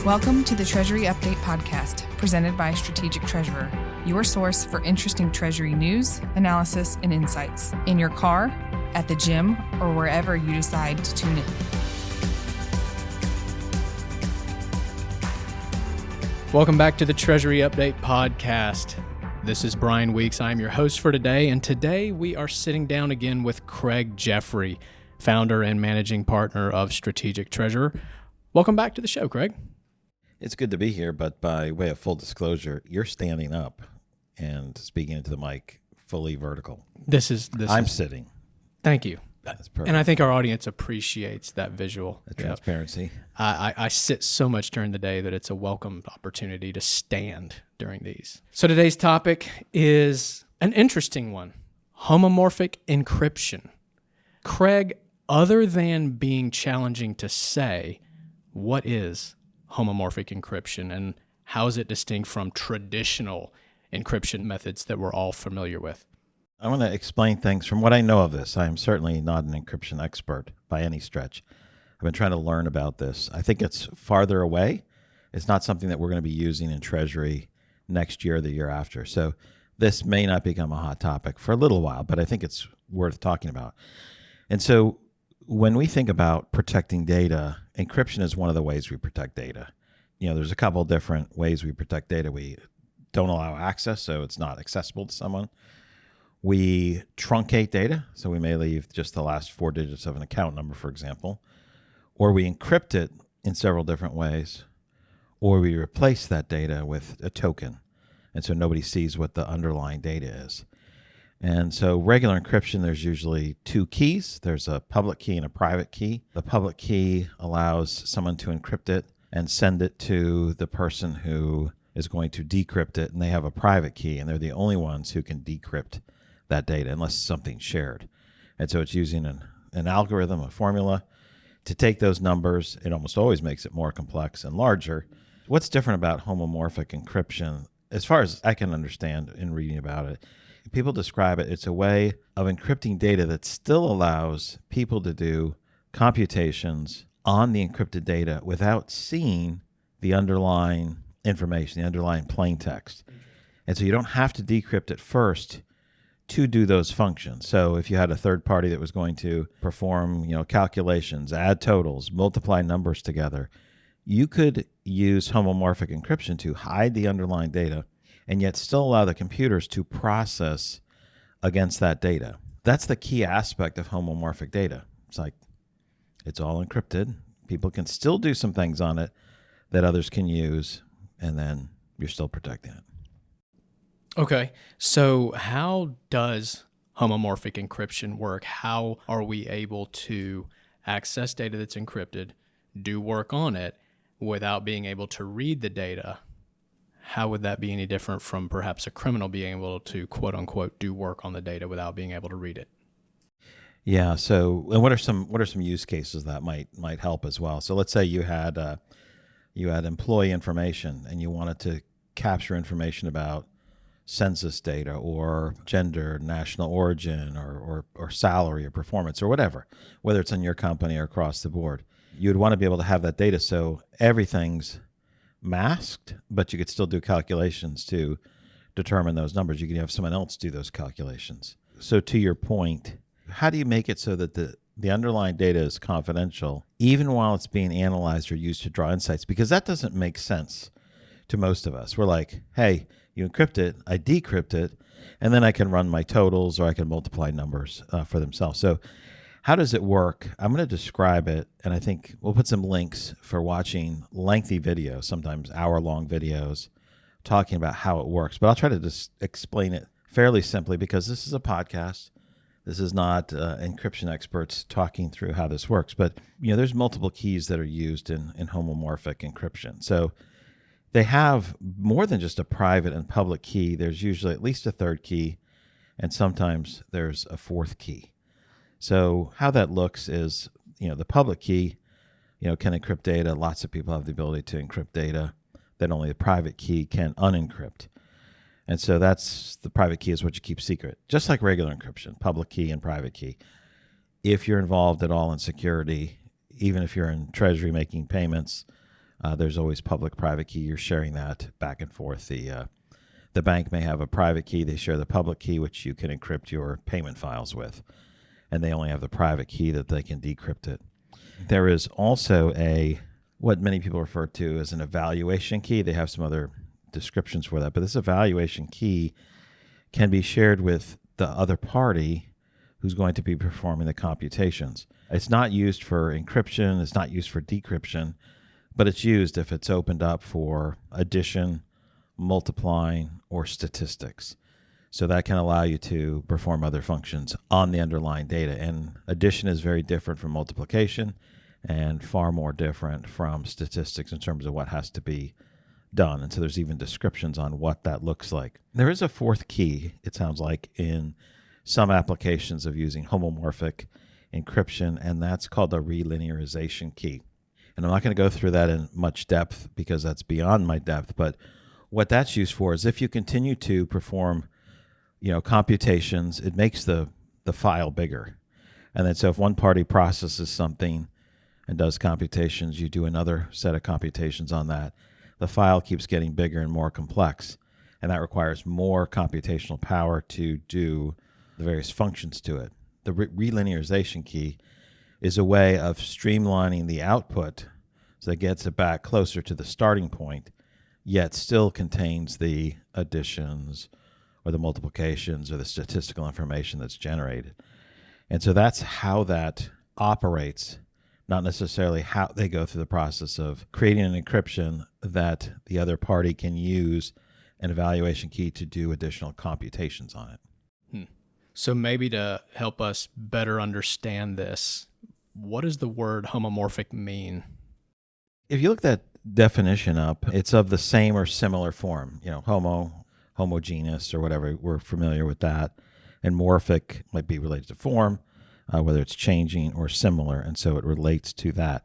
Welcome to the Treasury Update podcast, presented by Strategic Treasurer, your source for interesting Treasury news, analysis, and insights in your car, at the gym, or wherever you decide to tune in. Welcome back to the Treasury Update podcast. This is Brian Weeks. I'm your host for today, and today we are sitting down again with Craig Jeffery, founder and managing partner of Strategic Treasurer. Welcome back to the show, Craig. It's good to be here, but by way of full disclosure, you're standing up and speaking into the mic fully vertical. I'm sitting. Thank you. That's perfect. And I think our audience appreciates that visual. The transparency. I sit so much during the day that it's a welcome opportunity to stand during these. So today's topic is an interesting one, homomorphic encryption. Craig, other than being challenging to say, what is homomorphic encryption and how is it distinct from traditional encryption methods that we're all familiar with? I want to explain things from what I know of this. I am certainly not an encryption expert by any stretch. I've been trying to learn about this. I think it's farther away. It's not something that we're going to be using in Treasury next year or the year after. So this may not become a hot topic for a little while, but I think it's worth talking about. And so when we think about protecting data, encryption is one of the ways we protect data. You know, there's a couple different ways we protect data. We don't allow access, so it's not accessible to someone. We truncate data, so we may leave just the last 4 digits of an account number, for example, or we encrypt it in several different ways, or we replace that data with a token, and so nobody sees what the underlying data is. And so regular encryption, there's usually 2 keys. There's a public key and a private key. The public key allows someone to encrypt it and send it to the person who is going to decrypt it, and they have a private key, and they're the only ones who can decrypt that data unless something's shared. And so it's using an algorithm, a formula, to take those numbers. It almost always makes it more complex and larger. What's different about homomorphic encryption, as far as I can understand in reading about it, people describe it, it's a way of encrypting data that still allows people to do computations on the encrypted data without seeing the underlying information, the underlying plain text. And so you don't have to decrypt it first to do those functions. So if you had a third party that was going to perform, calculations, add totals, multiply numbers together, you could use homomorphic encryption to hide the underlying data and yet still allow the computers to process against that data. That's the key aspect of homomorphic data. It's like, it's all encrypted. People can still do some things on it that others can use, and then you're still protecting it. Okay, so how does homomorphic encryption work? How are we able to access data that's encrypted, do work on it, without being able to read the data? How would that be any different from perhaps a criminal being able to, quote unquote, do work on the data without being able to read it? Yeah. So, and what are some use cases that might help as well? So, let's say you had employee information and you wanted to capture information about census data or gender, national origin, or salary or performance or whatever, whether it's in your company or across the board. You'd want to be able to have that data so everything's masked, but you could still do calculations to determine those numbers. You can have someone else do those calculations. So to your point, how do you make it so that the underlying data is confidential, even while it's being analyzed or used to draw insights? Because that doesn't make sense to most of us. We're like, hey, you encrypt it, I decrypt it, and then I can run my totals or I can multiply numbers for themselves. So how does it work? I'm going to describe it, and I think we'll put some links for watching lengthy videos, sometimes hour-long videos, talking about how it works. But I'll try to just explain it fairly simply because this is a podcast. This is not encryption experts talking through how this works. But there's multiple keys that are used in homomorphic encryption. So they have more than just a private and public key. There's usually at least a third key, and sometimes there's a fourth key. So how that looks is, the public key, can encrypt data. Lots of people have the ability to encrypt data that only the private key can unencrypt. And so that's the private key is what you keep secret, just like regular encryption, public key and private key. If you're involved at all in security, even if you're in Treasury making payments, There's always public-private key. You're sharing that back and forth. The bank may have a private key. They share the public key, which you can encrypt your payment files with. And they only have the private key that they can decrypt it. There is also what many people refer to as an evaluation key. They have some other descriptions for that. But this evaluation key can be shared with the other party who's going to be performing the computations. It's not used for encryption. It's not used for decryption. But it's used if it's opened up for addition, multiplying, or statistics. So that can allow you to perform other functions on the underlying data. And addition is very different from multiplication and far more different from statistics in terms of what has to be done. And so there's even descriptions on what that looks like. There is a fourth key, it sounds like, in some applications of using homomorphic encryption, and that's called a relinearization key. And I'm not going to go through that in much depth because that's beyond my depth, but what that's used for is if you continue to perform, computations, it makes the file bigger. And then so if one party processes something and does computations, you do another set of computations on that. The file keeps getting bigger and more complex, and that requires more computational power to do the various functions to it. The relinearization key is a way of streamlining the output so that it gets it back closer to the starting point, yet still contains the additions or the multiplications or the statistical information that's generated. And so that's how that operates, not necessarily how they go through the process of creating an encryption that the other party can use an evaluation key to do additional computations on it. So maybe to help us better understand this, what does the word homomorphic mean? If you look that definition up, it's of the same or similar form. Homogeneous or whatever, we're familiar with that. And morphic might be related to form, whether it's changing or similar, and so it relates to that.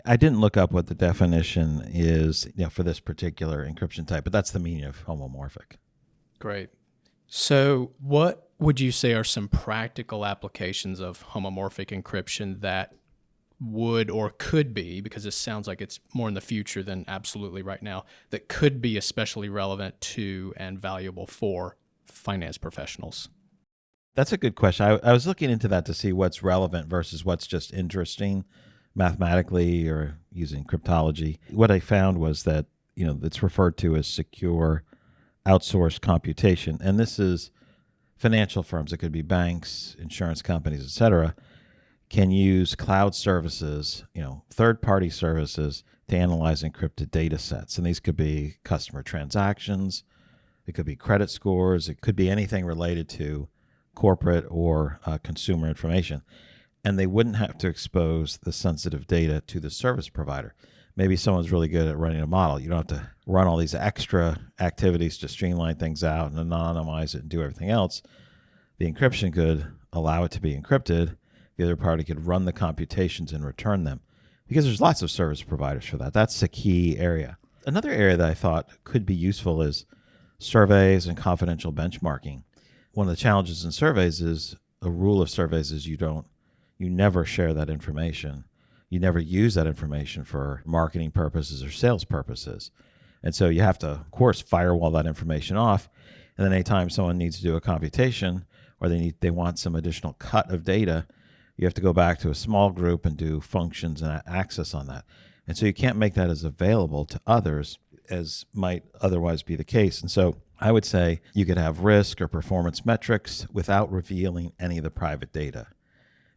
I didn't look up what the definition is, for this particular encryption type, but that's the meaning of homomorphic. Great. So what would you say are some practical applications of homomorphic encryption that would or could be, because this sounds like it's more in the future than absolutely right now, that could be especially relevant to and valuable for finance professionals? That's a good question. I was looking into that to see what's relevant versus what's just interesting mathematically or using cryptology. What I found was that, it's referred to as secure outsourced computation. And this is financial firms. It could be banks, insurance companies, et cetera, can use cloud services, third-party services to analyze encrypted data sets. And these could be customer transactions. It could be credit scores. It could be anything related to corporate or consumer information. And they wouldn't have to expose the sensitive data to the service provider. Maybe someone's really good at running a model. You don't have to run all these extra activities to streamline things out and anonymize it and do everything else. The encryption could allow it to be encrypted. The other party could run the computations and return them, because there's lots of service providers for that. That's a key area. Another area that I thought could be useful is surveys and confidential benchmarking. One of the challenges in surveys is, a rule of surveys is you never share that information. You never use that information for marketing purposes or sales purposes. And so you have to, of course, firewall that information off. And then anytime someone needs to do a computation or they want some additional cut of data, you have to go back to a small group and do functions and access on that. And so you can't make that as available to others as might otherwise be the case. And so I would say you could have risk or performance metrics without revealing any of the private data,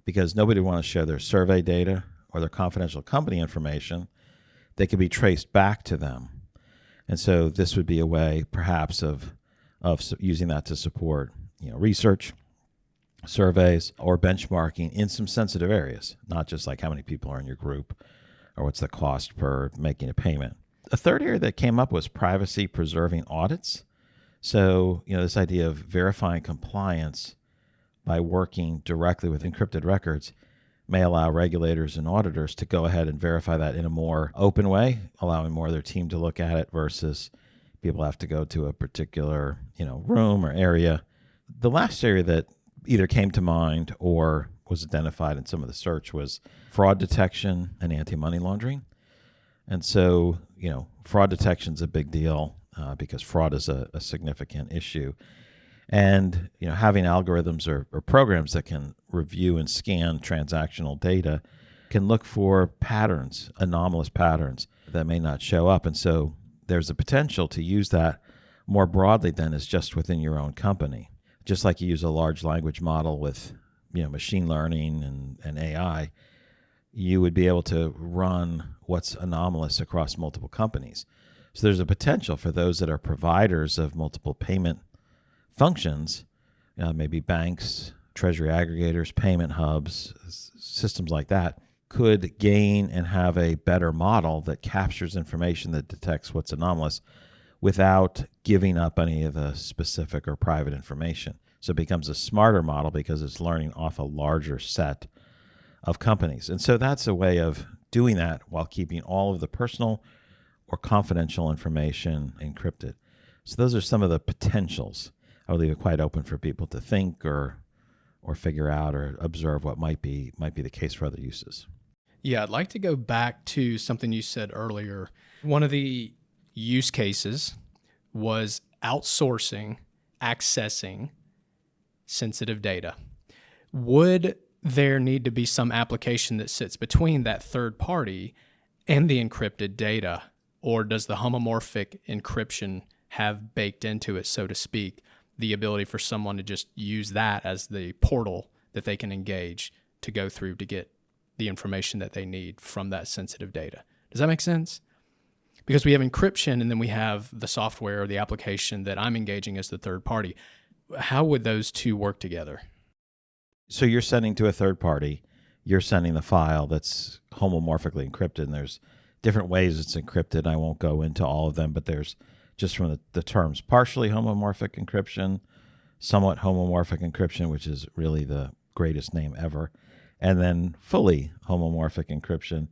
because nobody would want to share their survey data or their confidential company information. They could be traced back to them. And so this would be a way perhaps of using that to support research, surveys, or benchmarking in some sensitive areas, not just like how many people are in your group or what's the cost per making a payment. A third area that came up was privacy preserving audits. So, this idea of verifying compliance by working directly with encrypted records may allow regulators and auditors to go ahead and verify that in a more open way, allowing more of their team to look at it versus people have to go to a particular, room or area. The last area that either came to mind or was identified in some of the search was fraud detection and anti-money laundering. And so, fraud detection is a big deal because fraud is a significant issue. And, having algorithms or programs that can review and scan transactional data can look for patterns, anomalous patterns that may not show up. And so there's a potential to use that more broadly than is just within your own company. Just like you use a large language model with, machine learning and AI, you would be able to run what's anomalous across multiple companies. So there's a potential for those that are providers of multiple payment functions, maybe banks, treasury aggregators, payment hubs, systems like that, could gain and have a better model that captures information that detects what's anomalous without giving up any of the specific or private information. So it becomes a smarter model because it's learning off a larger set of companies. And so that's a way of doing that while keeping all of the personal or confidential information encrypted. So those are some of the potentials. I would leave it quite open for people to think or figure out or observe what might be the case for other uses. Yeah, I'd like to go back to something you said earlier. One of the use cases was outsourcing, accessing sensitive data. Would there need to be some application that sits between that third party and the encrypted data? Or does the homomorphic encryption have baked into it, so to speak, the ability for someone to just use that as the portal that they can engage to go through to get the information that they need from that sensitive data? Does that make sense? Because we have encryption and then we have the software or the application that I'm engaging as the third party. How would those two work together? So you're sending to a third party, you're sending the file that's homomorphically encrypted, and there's different ways it's encrypted. I won't go into all of them, but there's just from the terms partially homomorphic encryption, somewhat homomorphic encryption, which is really the greatest name ever, and then fully homomorphic encryption.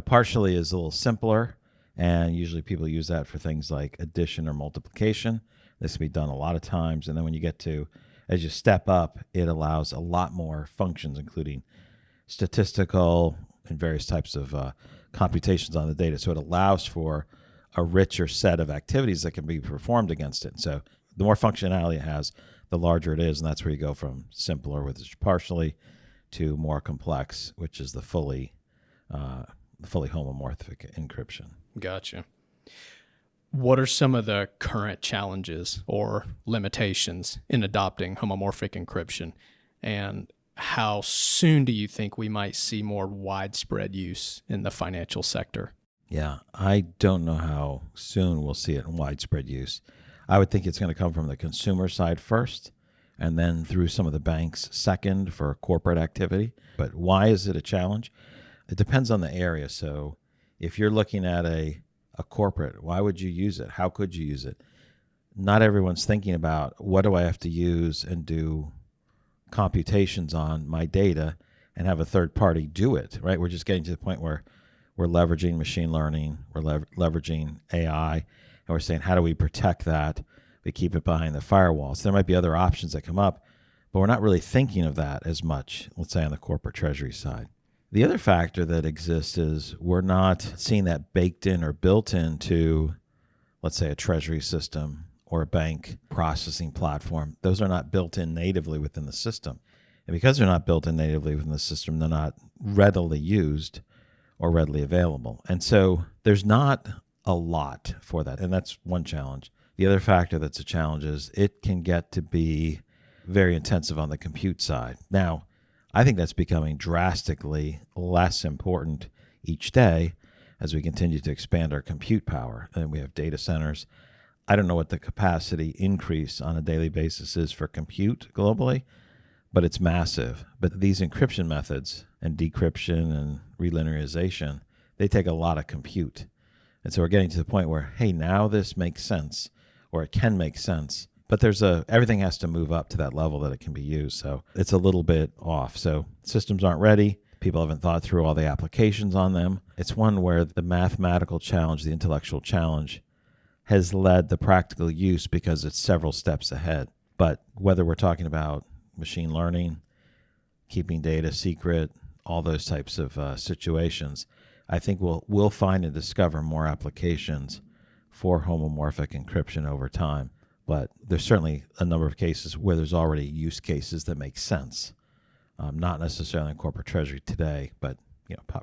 Partially is a little simpler, and usually people use that for things like addition or multiplication. This can be done a lot of times, and then when you get to, as you step up, it allows a lot more functions, including statistical and various types of computations on the data. So it allows for a richer set of activities that can be performed against it. And so the more functionality it has, the larger it is, and that's where you go from simpler, which is partially, to more complex, which is the fully homomorphic encryption. Gotcha. What are some of the current challenges or limitations in adopting homomorphic encryption, and how soon do you think we might see more widespread use in the financial sector? Yeah, I don't know how soon we'll see it in widespread use. I would think it's going to come from the consumer side first, and then through some of the banks second for corporate activity. But why is it a challenge? It depends on the area. So if you're looking at a corporate, why would you use it? How could you use it? Not everyone's thinking about, what do I have to use and do computations on my data and have a third party do it, right? We're just getting to the point where we're leveraging machine learning, we're leveraging AI, and we're saying, how do we protect that? We keep it behind the firewall. So there might be other options that come up, but we're not really thinking of that as much, let's say on the corporate treasury side. The other factor that exists is we're not seeing that baked in or built into, let's say, a treasury system or a bank processing platform. Those are not built in natively within the system. And because they're not built in natively within the system, they're not readily used or readily available. And so there's not a lot for that. And that's one challenge. The other factor that's a challenge is it can get to be very intensive on the compute side. Now, I think that's becoming drastically less important each day as we continue to expand our compute power. And we have data centers. I don't know what the capacity increase on a daily basis is for compute globally, but it's massive. But these encryption methods and decryption and relinearization, they take a lot of compute. And so we're getting to the point where, hey, now this makes sense, or it can make sense. But everything has to move up to that level that it can be used. So it's a little bit off. So systems aren't ready. People haven't thought through all the applications on them. It's one where the mathematical challenge, the intellectual challenge, has led the practical use because it's several steps ahead. But whether we're talking about machine learning, keeping data secret, all those types of situations, I think we'll find and discover more applications for homomorphic encryption over time. But there's certainly a number of cases where there's already use cases that make sense. Not necessarily in corporate treasury today, but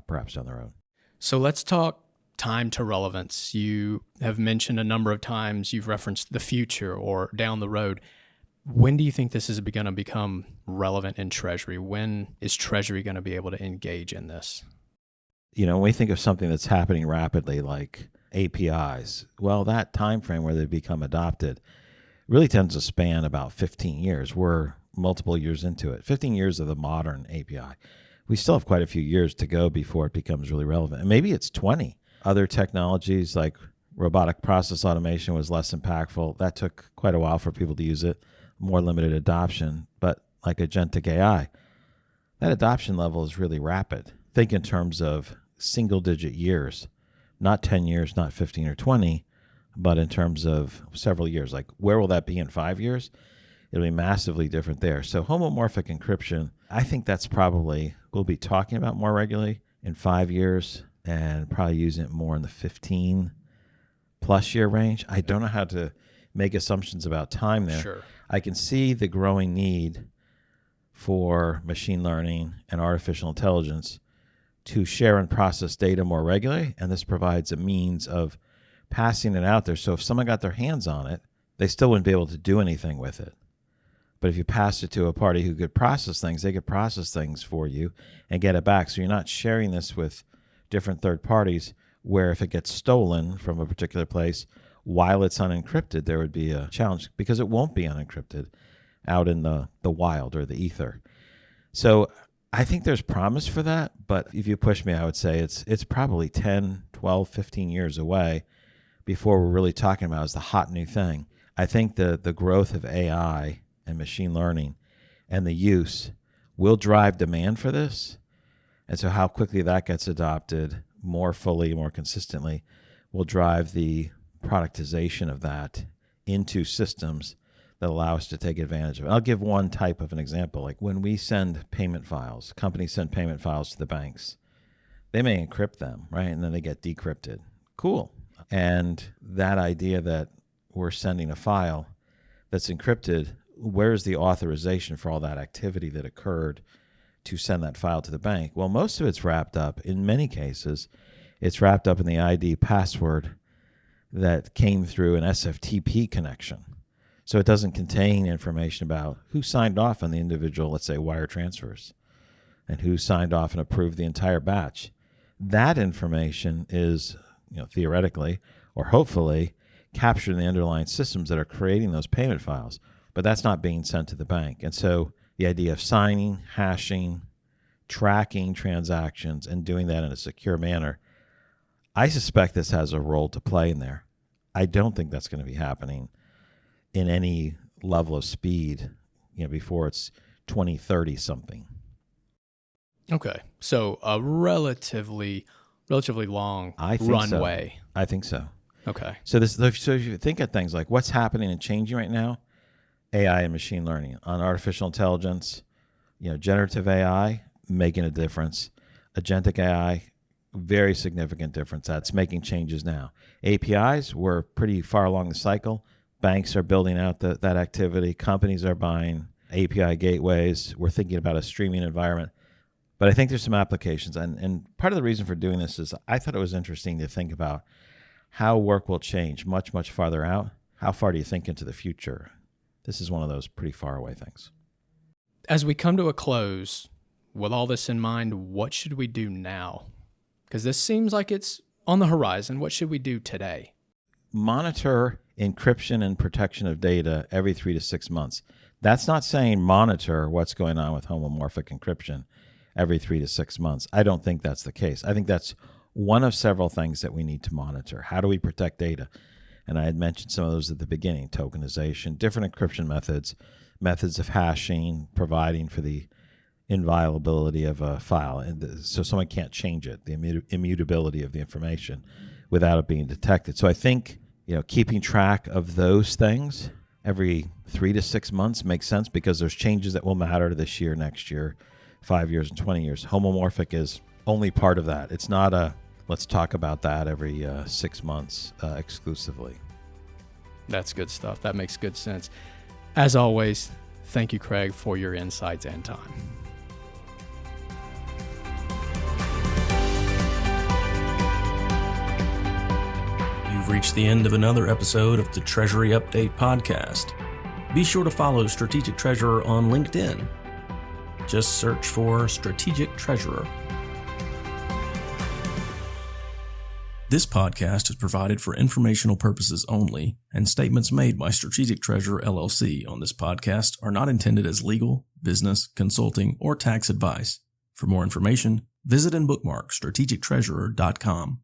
perhaps down the road. So let's talk time to relevance. You have mentioned a number of times, you've referenced the future or down the road. When do you think this is going to become relevant in treasury? When is treasury going to be able to engage in this? When we think of something that's happening rapidly like APIs, well, that time frame where they become adopted really tends to span about 15 years. We're multiple years into it. 15 years of the modern API. We still have quite a few years to go before it becomes really relevant. And maybe it's 20. Other technologies like robotic process automation was less impactful. That took quite a while for people to use it, more limited adoption. But like agentic AI, that adoption level is really rapid. Think in terms of single-digit years, not 10 years, not 15 or 20, but in terms of several years. Like, where will that be in 5 years? It'll be massively different there. So homomorphic encryption, I think that's probably, we'll be talking about more regularly in 5 years and probably using it more in the 15 plus year range. I don't know how to make assumptions about time there. Sure. I can see the growing need for machine learning and artificial intelligence to share and process data more regularly, and this provides a means of passing it out there. So if someone got their hands on it, they still wouldn't be able to do anything with it. But if you passed it to a party who could process things, they could process things for you and get it back. So you're not sharing this with different third parties, where if it gets stolen from a particular place while it's unencrypted, there would be a challenge because it won't be unencrypted out in the wild or the ether. So I think there's promise for that, but if you push me, I would say it's probably 10, 12, 15 years away before we're really talking about as the hot new thing. I think the growth of AI and machine learning and the use will drive demand for this. And so how quickly that gets adopted more fully, more consistently, will drive the productization of that into systems that allow us to take advantage of it. I'll give one type of an example. Like when we send payment files, companies send payment files to the banks, they may encrypt them, right? And then they get decrypted. Cool. And that idea that we're sending a file that's encrypted, where's the authorization for all that activity that occurred to send that file to the bank? Well, most of it's wrapped up, in many cases, it's wrapped up in the ID password that came through an SFTP connection. So it doesn't contain information about who signed off on the individual, let's say, wire transfers, and who signed off and approved the entire batch. That information is, theoretically or hopefully, captured in the underlying systems that are creating those payment files. But that's not being sent to the bank. And so the idea of signing, hashing, tracking transactions, and doing that in a secure manner, I suspect this has a role to play in there. I don't think that's going to be happening in any level of speed, before it's 2030 something. Okay. So a relatively long runway. So. I think so. Okay. So if you think of things like what's happening and changing right now, AI and machine learning, on artificial intelligence, generative AI making a difference, agentic AI, very significant difference. That's making changes now. APIs, we're pretty far along the cycle. Banks are building out that activity. Companies are buying API gateways. We're thinking about a streaming environment. But I think there's some applications. And part of the reason for doing this is I thought it was interesting to think about how work will change much, much farther out. How far do you think into the future? This is one of those pretty far away things. As we come to a close, with all this in mind, what should we do now? Because this seems like it's on the horizon. What should we do today? Monitor encryption and protection of data every 3 to 6 months. That's not saying monitor what's going on with homomorphic encryption every 3 to 6 months. I don't think that's the case. I think that's one of several things that we need to monitor. How do we protect data? And I had mentioned some of those at the beginning: tokenization, different encryption methods of hashing, providing for the inviolability of a file, and so someone can't change it, the immutability of the information without it being detected. So I think keeping track of those things every 3 to 6 months makes sense, because there's changes that will matter this year, next year, 5 years, and 20 years. Homomorphic is only part of that. It's not a let's talk about that every 6 months exclusively. That's good stuff. That makes good sense. As always, thank you, Craig, for your insights and time. You've reached the end of another episode of the Treasury Update podcast. Be sure to follow Strategic Treasurer on LinkedIn. Just search for Strategic Treasurer. This podcast is provided for informational purposes only, and statements made by Strategic Treasurer LLC on this podcast are not intended as legal, business, consulting, or tax advice. For more information, visit and bookmark strategictreasurer.com.